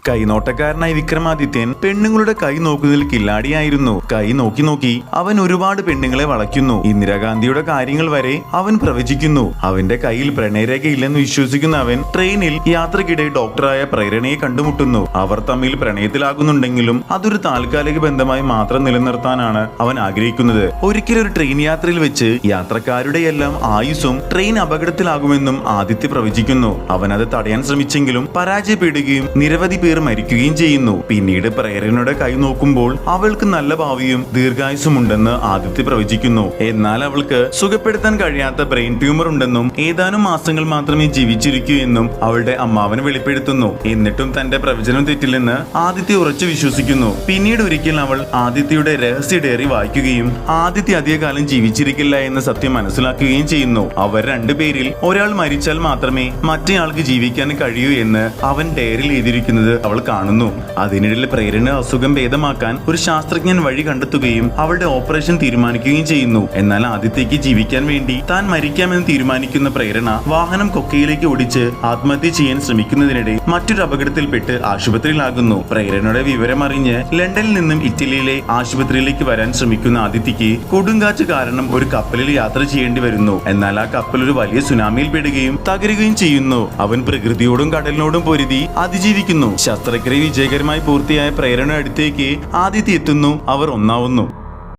കൈനോട്ടക്കാരനായ വിക്രമാദിത്യൻ പെണ്ണുങ്ങളുടെ കൈ നോക്കുന്നതിൽ കില്ലാടിയായിരുന്നു. കൈ നോക്കി നോക്കി അവൻ ഒരുപാട് പെണ്ണുങ്ങളെ വളയ്ക്കുന്നു. ഇന്ദിരാഗാന്ധിയുടെ കാര്യങ്ങൾ വരെ അവൻ പ്രവചിക്കുന്നു. അവന്റെ കയ്യിൽ പ്രണയരേഖയില്ലെന്ന് വിശ്വസിക്കുന്ന അവൻ ട്രെയിനിൽ യാത്രക്കിടെ ഡോക്ടറായ പ്രേരണയെ കണ്ടുമുട്ടുന്നു. അവർ തമ്മിൽ പ്രണയത്തിലാകുന്നുണ്ടെങ്കിലും അതൊരു താൽക്കാലിക ബന്ധമായി മാത്രം നിലനിർത്താനാണ് അവൻ ആഗ്രഹിക്കുന്നത്. ഒരിക്കലും ഒരു ട്രെയിൻ യാത്രയിൽ വെച്ച് യാത്രക്കാരുടെ എല്ലാം ആയുസ്സും ട്രെയിൻ അപകടത്തിലാകുമെന്നും ആദിത്യ പ്രവചിക്കുന്നു. അവൻ അത് തടയാൻ ശ്രമിച്ചെങ്കിലും പരാജയപ്പെടുകയും നിരവധി പേർ മരിക്കുകയും ചെയ്യുന്നു. പിന്നീട് പ്രേരണയുടെ കൈ നോക്കുമ്പോൾ അവൾക്ക് നല്ല ഭാവിയും ദീർഘായുസും ഉണ്ടെന്ന് ആദിത്യ പ്രവചിക്കുന്നു. എന്നാൽ അവൾക്ക് സുഖപ്പെടുത്താൻ കഴിയാത്ത ബ്രെയിൻ ട്യൂമർ ഉണ്ടെന്നും ഏതാനും മാസങ്ങൾ മാത്രമേ ജീവിച്ചിരിക്കൂ എന്നും അവളുടെ അമ്മാവന് വെളിപ്പെടുത്തുന്നു. എന്നിട്ടും തന്റെ പ്രവചനം തെറ്റില്ലെന്ന് ആദിത്യ ഉറച്ചു വിശ്വസിക്കുന്നു. പിന്നീട് ഒരിക്കൽ അവൾ ആദിത്യയുടെ രഹസ്യ ഡയറി വായിക്കുകയും ആദിത്യ അധികകാലം ജീവിച്ചിരിക്കില്ല എന്ന സത്യം മനസ്സിലാക്കുകയും ചെയ്യുന്നു. അവർ രണ്ടുപേരിൽ ഒരാൾ മരിച്ചാൽ മാത്രമേ മറ്റേയാൾക്ക് ജീവിക്കാൻ കഴിയൂ എന്ന് അവൻ ഡയറിയിൽ എഴുതിയിരിക്കുന്നത് അവൾ കാണുന്നു. അതിനിടയിൽ പ്രേരണ അസുഖം ഭേദമാക്കാൻ ഒരു ശാസ്ത്രജ്ഞൻ വഴി കണ്ടെത്തുകയും അവളുടെ ഓപ്പറേഷൻ തീരുമാനിക്കുകയും ചെയ്യുന്നു. എന്നാൽ ആദിത്യക്ക് ജീവിക്കാൻ വേണ്ടി താൻ മരിക്കാമെന്ന് തീരുമാനിക്കുന്ന പ്രേരണ വാഹനം കൊക്കയിലേക്ക് ഓടിച്ച് ആത്മഹത്യ ചെയ്യാൻ ശ്രമിക്കുന്നതിനിടെ മറ്റൊരു അപകടത്തിൽപ്പെട്ട് ആശുപത്രിയിലാകുന്നു. പ്രേരണയുടെ വിവരം അറിഞ്ഞ് ലണ്ടനിൽ നിന്നും ഇറ്റലിയിലെ ആശുപത്രിയിലേക്ക് വരാൻ ശ്രമിക്കുന്ന ആദിത്യക്ക് കൊടുങ്കാറ്റ് കാരണം ഒരു കപ്പലിൽ യാത്ര ചെയ്യേണ്ടി വരുന്നു. എന്നാൽ ആ കപ്പൽ ഒരു വലിയ സുനാമിയിൽ പെടുകയും തകരുകയും ചെയ്യുന്നു. അവൻ പ്രകൃതിയോടും കടലിനോടും പൊരുതി അതിജീവിക്കുന്നു. ശസ്ത്രക്രിയ വിജയകരമായി പൂർത്തിയായ പ്രേരണ അടുത്തേക്ക് ആദിത്യ എത്തുന്നു. അവർ ഒന്നാവുന്നു.